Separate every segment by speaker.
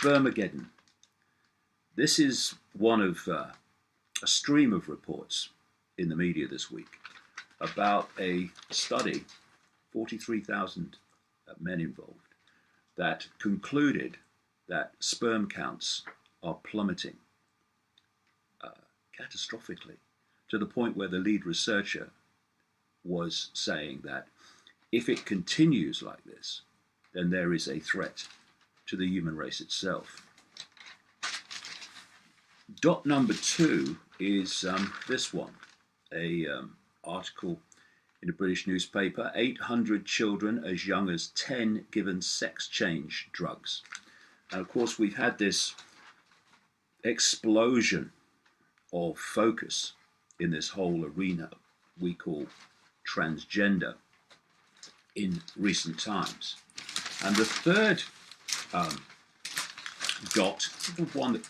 Speaker 1: Spermageddon. This is one of a stream of reports in the media this week about a study, 43,000 men involved, that concluded that sperm counts are plummeting catastrophically, to the point where the lead researcher was saying that if it continues like this, then there is a threat to the human race itself. Dot number two is this one, a article in a British newspaper, 800 children as young as 10 given sex change drugs. And of course, we've had this explosion of focus in this whole arena we call transgender in recent times. And the third dot, the one that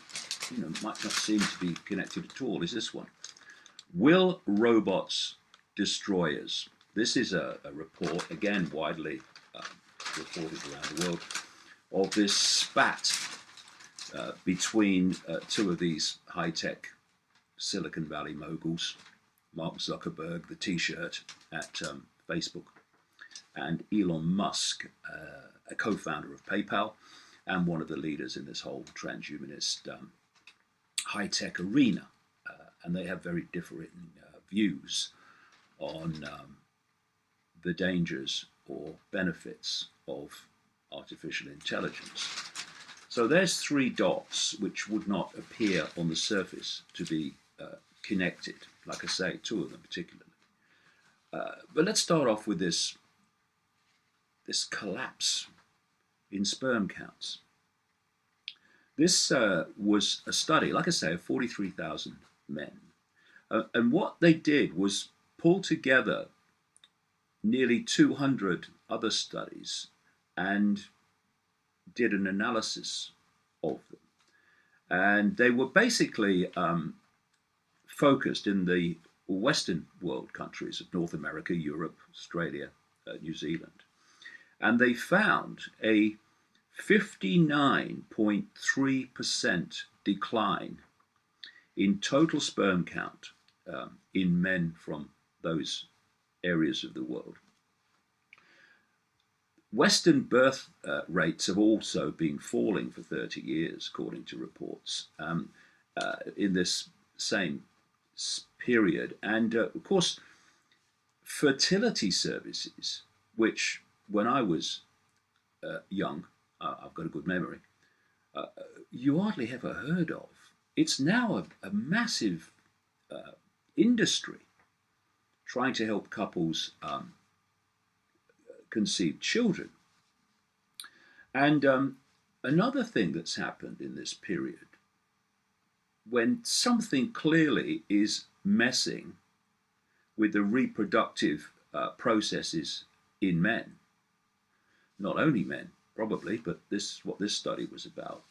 Speaker 1: might not seem to be connected at all, is this one. Will robots destroy us? This is a report, again widely reported around the world, of this spat between two of these high-tech Silicon Valley moguls, Mark Zuckerberg, the T-shirt at Facebook, and Elon Musk, a co-founder of PayPal, and one of the leaders in this whole transhumanist high-tech arena. And they have very differing views on the dangers or benefits of artificial intelligence. So there's three dots which would not appear on the surface to be connected, like I say, two of them particularly. But let's start off with this collapse in sperm counts. This was a study, like I say, of 43,000 men. And what they did was pull together nearly 200 other studies and did an analysis of them. And they were basically focused in the Western world countries of North America, Europe, Australia, New Zealand. And they found a 59.3% decline in total sperm count in men from those areas of the world. Western birth rates have also been falling for 30 years, according to reports, in this same period. And of course, fertility services, which when I was young, I've got a good memory, you hardly ever heard of. It's now a massive industry trying to help couples conceive children. And another thing that's happened in this period, when something clearly is messing with the reproductive processes in men, not only men probably, but this is what this study was about.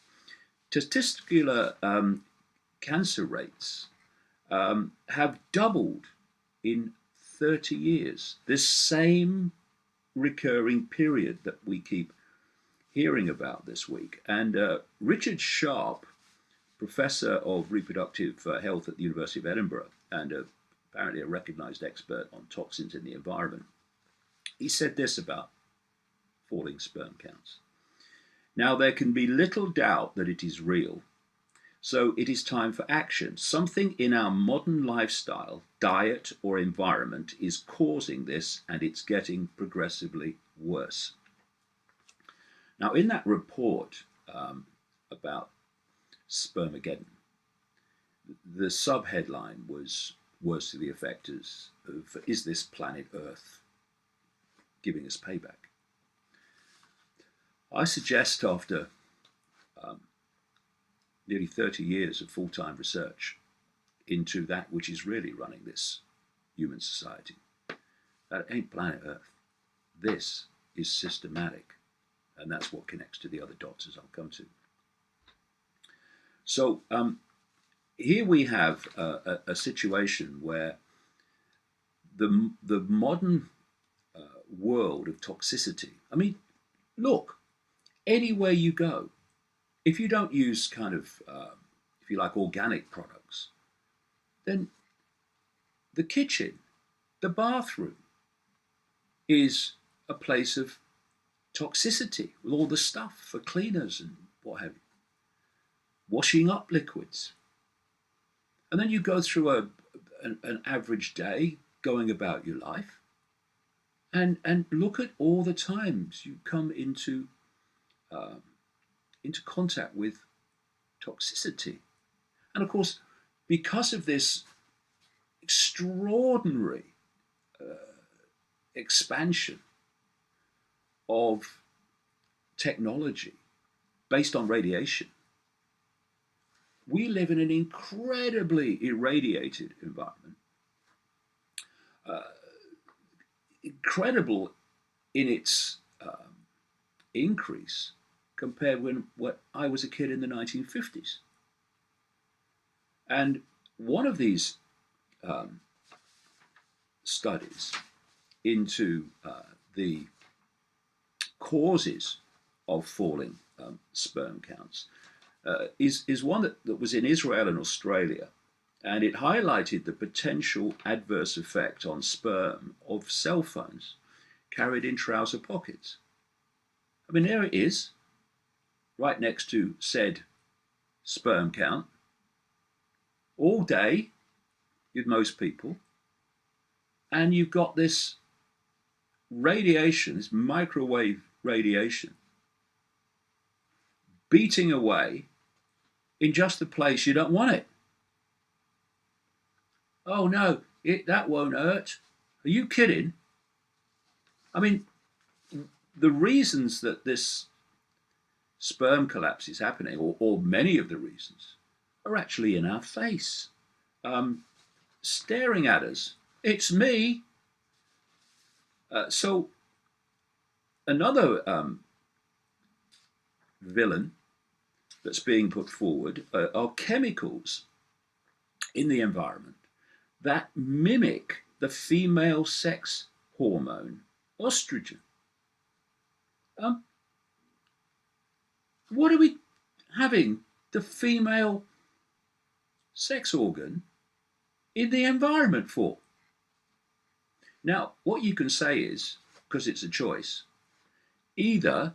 Speaker 1: Testicular cancer rates have doubled in 30 years. This same recurring period that we keep hearing about this week. And Richard Sharp, professor of reproductive health at the University of Edinburgh, and apparently a recognized expert on toxins in the environment, he said this about falling sperm counts. Now, there can be little doubt that it is real, so it is time for action. Something in our modern lifestyle, diet, or environment is causing this, and it's getting progressively worse. Now, in that report about Spermageddon, the subheadline was words to the effect of, is this planet Earth giving us payback? I suggest after nearly 30 years of full-time research into that which is really running this human society, that ain't planet Earth. This is systematic, and that's what connects to the other dots, as I'll come to. So here we have a situation where the modern world of toxicity, I mean, look, anywhere you go, if you don't use kind of, if you like, organic products, then the kitchen, the bathroom is a place of toxicity with all the stuff for cleaners and what have you, washing up liquids. And then you go through an average day going about your life and look at all the times you come um, into contact with toxicity. And of course, because of this extraordinary expansion of technology based on radiation, we live in an incredibly irradiated environment, uh, incredible in its increase compared with when I was a kid in the 1950s. And one of these um, studies into the causes of falling sperm counts is one that was in Israel and Australia, and it highlighted the potential adverse effect on sperm of cell phones carried in trouser pockets. I mean, there it is, right next to said sperm count, all day with most people, and you've got this radiation, this microwave radiation, beating away in just the place you don't want it. Oh no, that won't hurt. Are you kidding? I mean, the reasons that this sperm collapse is happening, or many of the reasons, are actually in our face, staring at us. It's me. So another villain that's being put forward are chemicals in the environment that mimic the female sex hormone estrogen. Um, what are we having the female sex organ in the environment for? Now, what you can say is, because it's a choice, either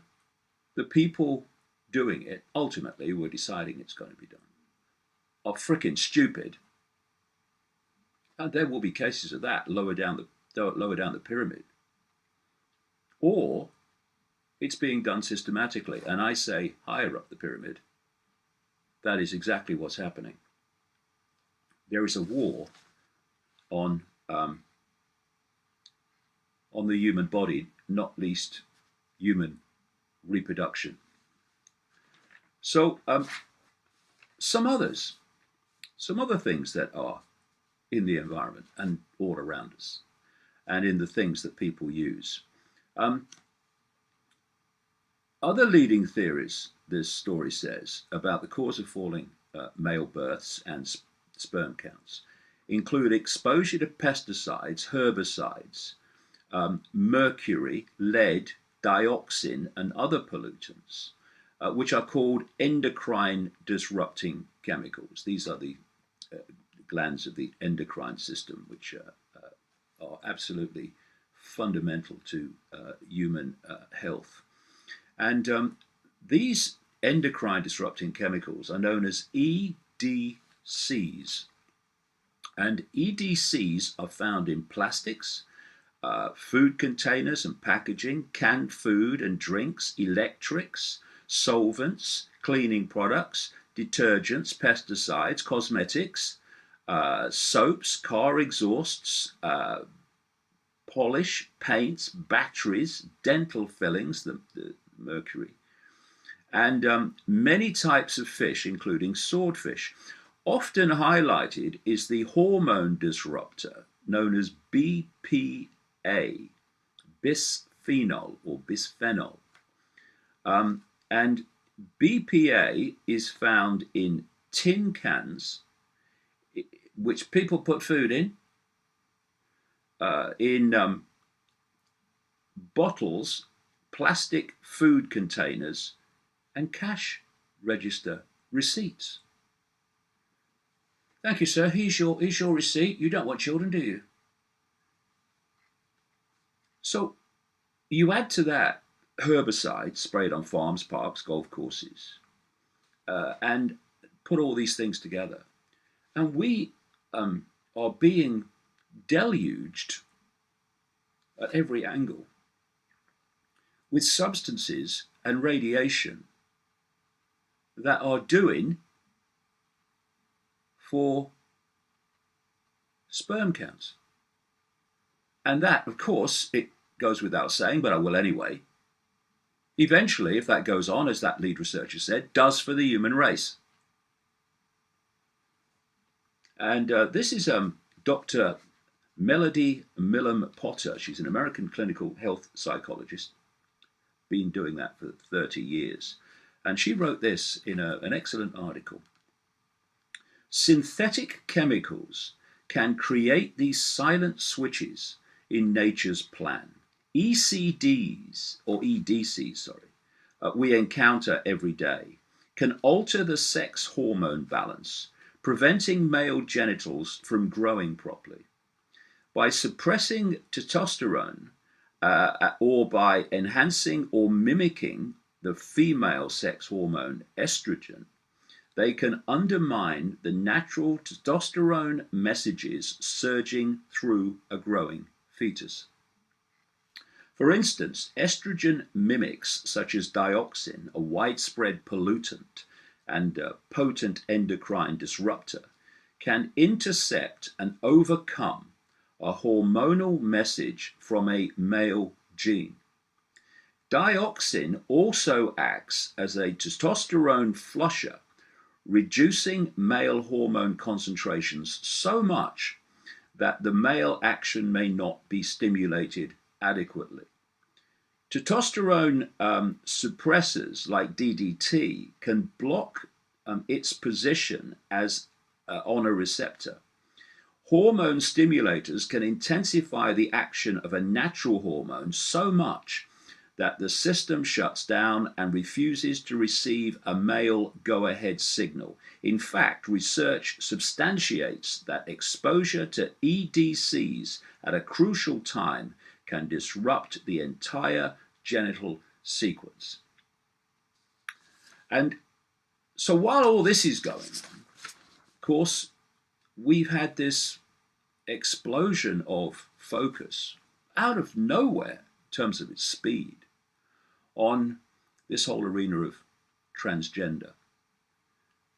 Speaker 1: the people doing it, ultimately, who are deciding it's going to be done, are freaking stupid, and there will be cases of that lower down the pyramid, or it's being done systematically. And I say higher up the pyramid, that is exactly what's happening. There is a war on the human body, not least human reproduction. So some other things that are in the environment and all around us, and in the things that people use. Other leading theories, this story says, about the cause of falling male births and sperm counts include exposure to pesticides, herbicides, mercury, lead, dioxin, and other pollutants, which are called endocrine disrupting chemicals. These are the glands of the endocrine system, which are absolutely fundamental to human health. And these endocrine disrupting chemicals are known as EDCs. And EDCs are found in plastics, food containers and packaging, canned food and drinks, electrics, solvents, cleaning products, detergents, pesticides, cosmetics, soaps, car exhausts, polish, paints, batteries, dental fillings, the mercury, and many types of fish, including swordfish. Often highlighted is the hormone disruptor known as BPA, bisphenol or bisphenol. And BPA is found in tin cans, which people put food in bottles, plastic food containers, and cash register receipts. Thank you, sir. Here's your receipt. You don't want children, do you? So you add to that herbicides sprayed on farms, parks, golf courses, and put all these things together. And we are being deluged at every angle with substances and radiation that are doing for sperm counts. And that, of course, it goes without saying, but I will anyway, eventually, if that goes on, as that lead researcher said, does for the human race. And this is Dr. Melody Millum Potter. She's an American clinical health psychologist, been doing that for 30 years. And she wrote this in an excellent article. Synthetic chemicals can create these silent switches in nature's plan. ECDs, or EDCs, we encounter every day, can alter the sex hormone balance, preventing male genitals from growing properly. By suppressing testosterone, or by enhancing or mimicking the female sex hormone estrogen, they can undermine the natural testosterone messages surging through a growing fetus. For instance, estrogen mimics such as dioxin, a widespread pollutant and potent endocrine disruptor, can intercept and overcome a hormonal message from a male gene. Dioxin also acts as a testosterone flusher, reducing male hormone concentrations so much that the male action may not be stimulated adequately. Testosterone suppressors like DDT can block its position as on a receptor. Hormone stimulators can intensify the action of a natural hormone so much that the system shuts down and refuses to receive a male go-ahead signal. In fact, research substantiates that exposure to EDCs at a crucial time can disrupt the entire genital sequence. And so while all this is going on, of course, we've had this explosion of focus out of nowhere in terms of its speed on this whole arena of transgender.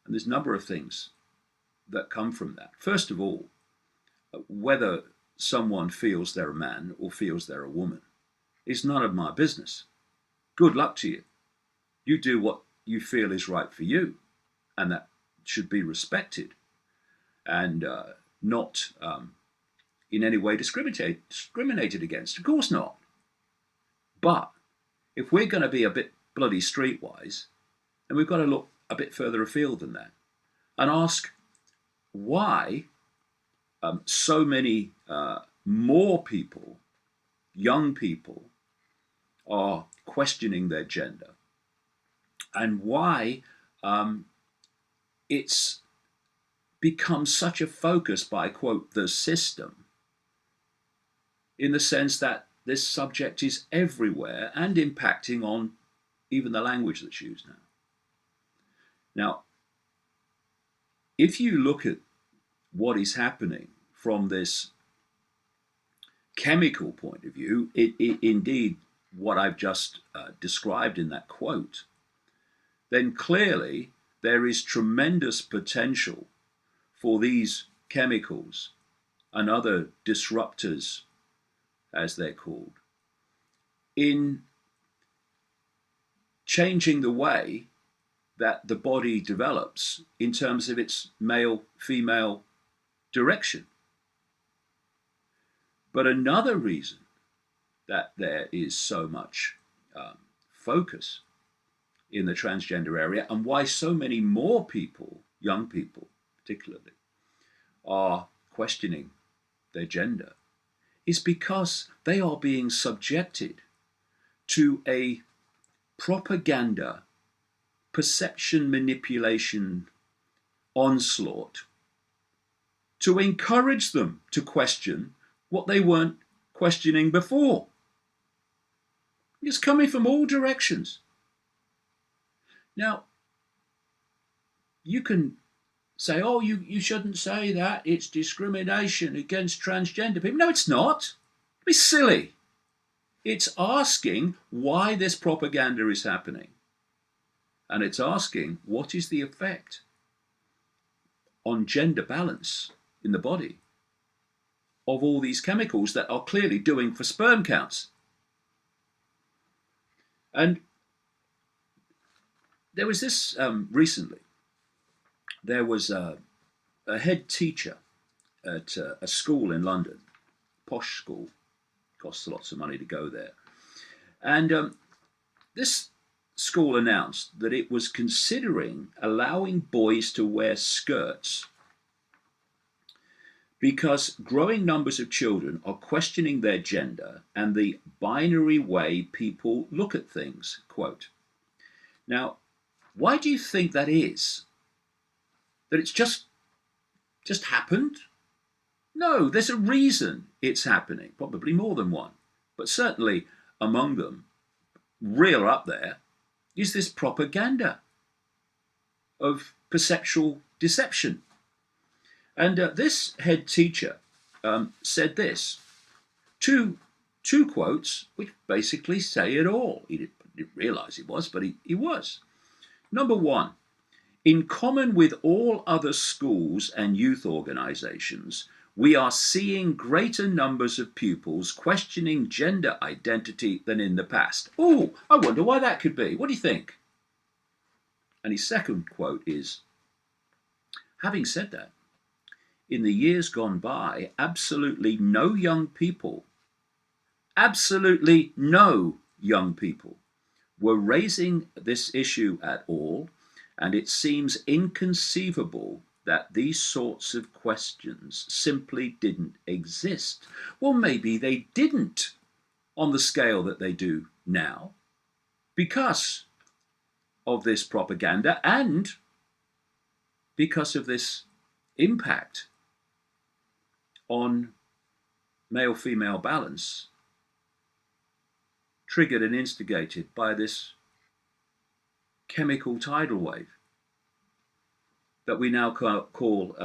Speaker 1: And there's a number of things that come from that. First of all, whether someone feels they're a man or feels they're a woman is none of my business. Good luck to you. You do what you feel is right for you, and that should be respected and not in any way discriminated against. Of course not. But if we're going to be a bit bloody streetwise, then we've got to look a bit further afield than that and ask why so many more people, young people, are questioning their gender, and why it's become such a focus by, quote, the system, in the sense that this subject is everywhere and impacting on even the language that's used now. Now, if you look at what is happening from this chemical point of view, indeed what I've just described in that quote, then clearly there is tremendous potential for these chemicals and other disruptors, as they're called, in changing the way that the body develops in terms of its male-female direction. But another reason that there is so much focus in the transgender area, and why so many more people, young people particularly, are questioning their gender, is because they are being subjected to a propaganda perception manipulation onslaught to encourage them to question what they weren't questioning before. It's coming from all directions. Now, you can say, oh, you shouldn't say that. It's discrimination against transgender people. No, it's not. It's silly. It's asking why this propaganda is happening. And it's asking what is the effect on gender balance in the body of all these chemicals that are clearly doing for sperm counts. And there was this recently. There was a head teacher at a school in London, posh school, costs lots of money to go there. And this school announced that it was considering allowing boys to wear skirts because growing numbers of children are questioning their gender and the binary way people look at things, quote. Now, why do you think that is? That it's just happened? No, there's a reason it's happening, probably more than one. But certainly among them, real up there, is this propaganda of perceptual deception. And this head teacher said this, two quotes which basically say it all. He didn't realize it was, but he was. Number one, in common with all other schools and youth organizations, we are seeing greater numbers of pupils questioning gender identity than in the past. Oh, I wonder why that could be. What do you think? And his second quote is, having said that, in the years gone by, absolutely no young people were raising this issue at all, and it seems inconceivable that these sorts of questions simply didn't exist. Well, maybe they didn't on the scale that they do now because of this propaganda and because of this impact on male-female balance triggered and instigated by this chemical tidal wave that we now call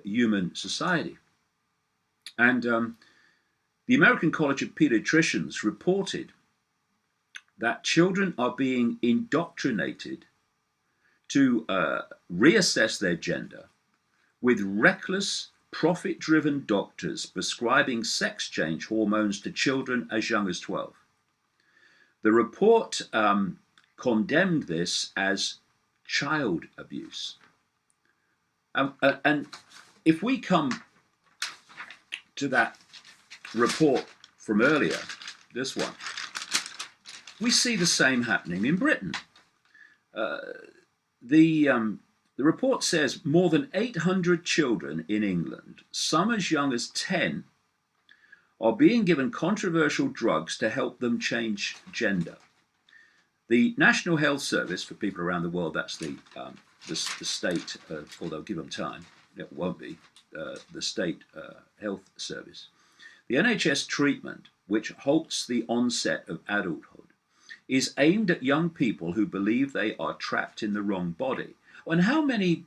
Speaker 1: human society. And the American College of Pediatricians reported that children are being indoctrinated to reassess their gender with reckless, profit-driven doctors prescribing sex change hormones to children as young as 12. The report condemned this as child abuse. And if we come to that report from earlier, this one, we see the same happening in Britain. The report says more than 800 children in England, some as young as 10, are being given controversial drugs to help them change gender. The National Health Service, for people around the world, that's the state, although give them time, it won't be, the state health service. The NHS treatment, which halts the onset of adulthood, is aimed at young people who believe they are trapped in the wrong body. And how many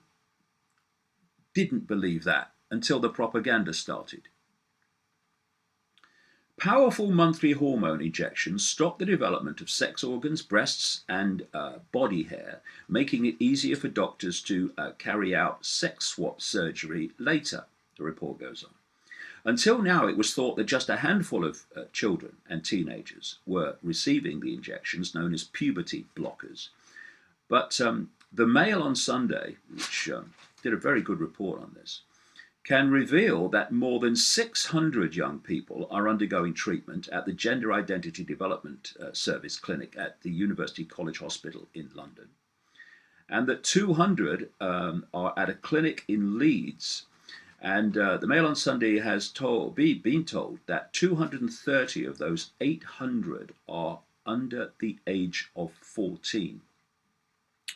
Speaker 1: didn't believe that until the propaganda started? Powerful monthly hormone injections stop the development of sex organs, breasts, and body hair, making it easier for doctors to carry out sex swap surgery later, the report goes on. Until now, it was thought that just a handful of children and teenagers were receiving the injections known as puberty blockers. But the Mail on Sunday, which did a very good report on this, can reveal that more than 600 young people are undergoing treatment at the Gender Identity Development Service clinic at the University College Hospital in London, and that 200 are at a clinic in Leeds. And the Mail on Sunday has been told that 230 of those 800 are under the age of 14.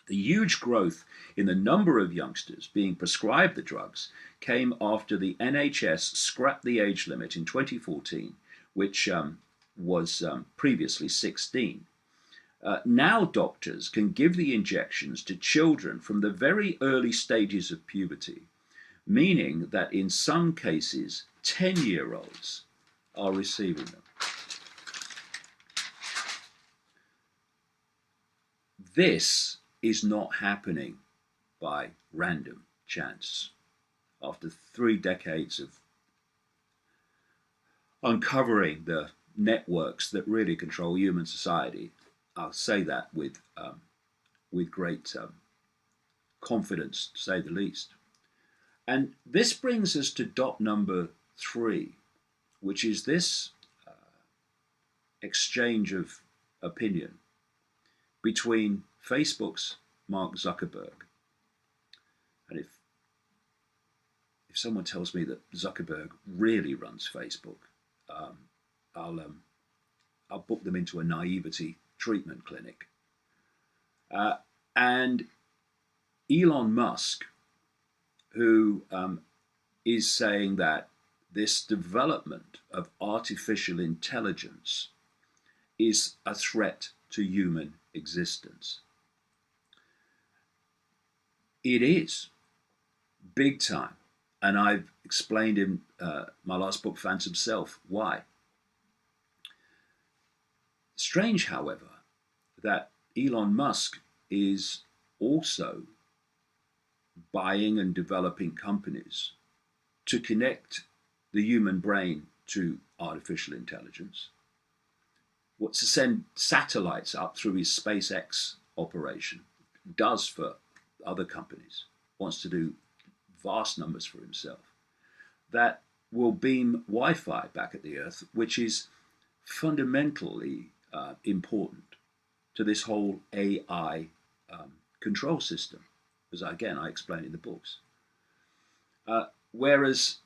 Speaker 1: The huge growth in the number of youngsters being prescribed the drugs came after the NHS scrapped the age limit in 2014, which was previously 16. Now doctors can give the injections to children from the very early stages of puberty, meaning that in some cases 10-year-olds are receiving them. This is not happening by random chance. After 3 decades of uncovering the networks that really control human society, I'll say that with great confidence, to say the least. And this brings us to dot number 3, which is this exchange of opinion between Facebook's Mark Zuckerberg. And if someone tells me that Zuckerberg really runs Facebook, I'll book them into a naivety treatment clinic. And Elon Musk, who is saying that this development of artificial intelligence is a threat to human existence. It is, big time. And I've explained in my last book, Phantom Self, why. Strange, however, that Elon Musk is also buying and developing companies to connect the human brain to artificial intelligence, what to send satellites up through his SpaceX operation, does for other companies, wants to do vast numbers for himself, that will beam Wi-Fi back at the Earth, which is fundamentally important to this whole AI control system, as again I explain in the books. Whereas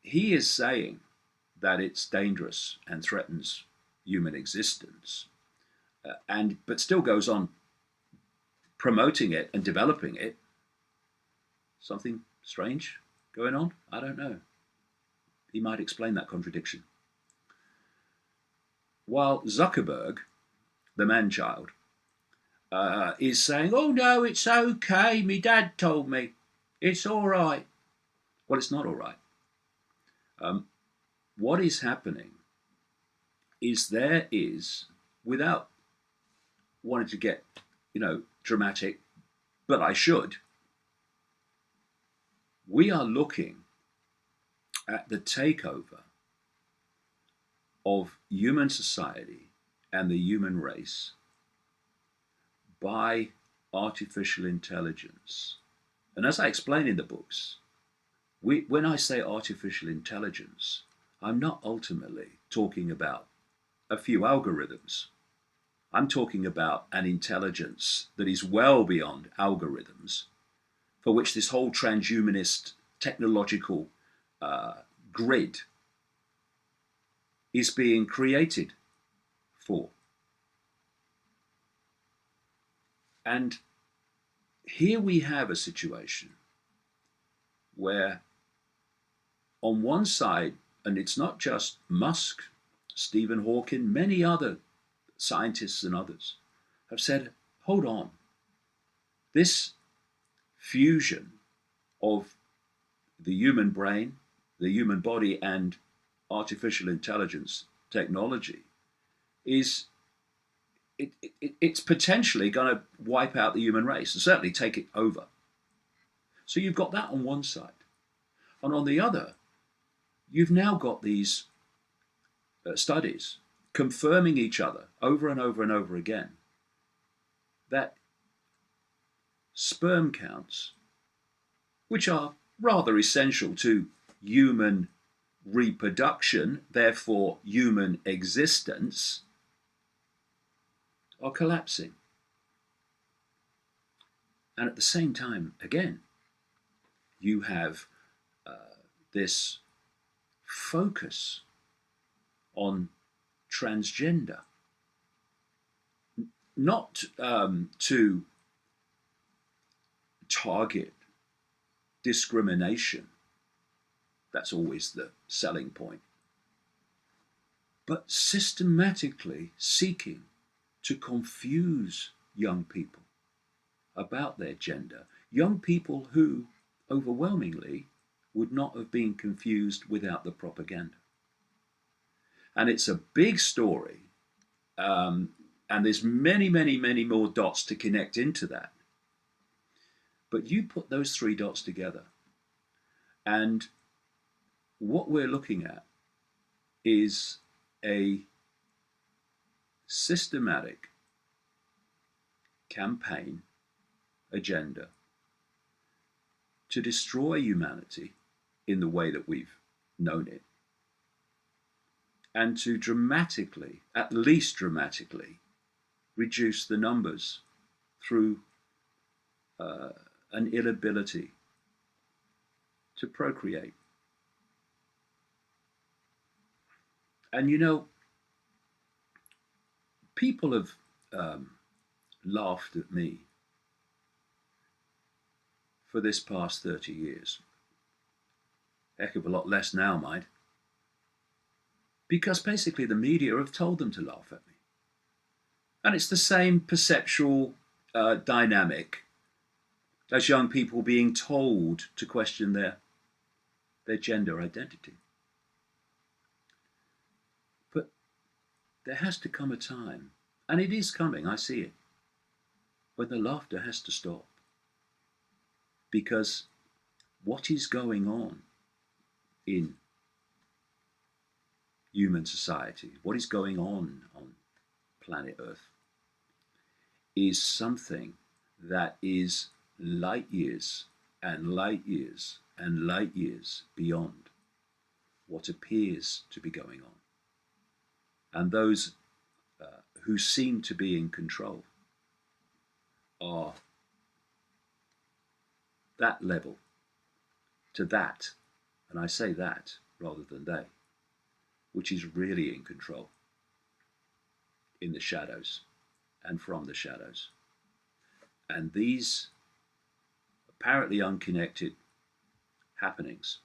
Speaker 1: he is saying that it's dangerous and threatens human existence, but still goes on promoting it and developing it. Something strange going on? I don't know. He might explain that contradiction. While Zuckerberg, the man-child, is saying, oh no, it's okay, me dad told me, it's all right. Well, it's not all right. What is happening is there is, without wanting to get, dramatic, but I should, we are looking at the takeover of human society and the human race by artificial intelligence. And as I explain in the books, when I say artificial intelligence, I'm not ultimately talking about a few algorithms. I'm talking about an intelligence that is well beyond algorithms, for which this whole transhumanist technological grid is being created for. And here we have a situation where on one side, and it's not just Musk, Stephen Hawking, many other scientists and others have said, hold on, this fusion of the human brain, the human body, and artificial intelligence technology is it's potentially going to wipe out the human race and certainly take it over. So you've got that on one side. And on the other, you've now got these studies confirming each other over and over and over again that sperm counts, which are rather essential to human reproduction, therefore human existence, are collapsing. And at the same time, again, you have this focus on transgender, not to target discrimination. That's always the selling point. But systematically seeking to confuse young people about their gender, young people who overwhelmingly would not have been confused without the propaganda. And it's a big story, and there's many, many, many more dots to connect into that. But you put those three dots together, and what we're looking at is a systematic campaign agenda to destroy humanity in the way that we've known it, and to dramatically, at least dramatically, reduce the numbers through an inability to procreate. And you know, people have laughed at me for this past 30 years. Heck of a lot less now, mind. Because basically the media have told them to laugh at me. And it's the same perceptual dynamic as young people being told to question their gender identity. But there has to come a time, and it is coming, I see it, when the laughter has to stop. Because what is going on in human society, what is going on planet Earth, is something that is light years and light years and light years beyond what appears to be going on. And those who seem to be in control are that level to that, and I say that rather than they, which is really in control in the shadows and from the shadows. And these apparently unconnected happenings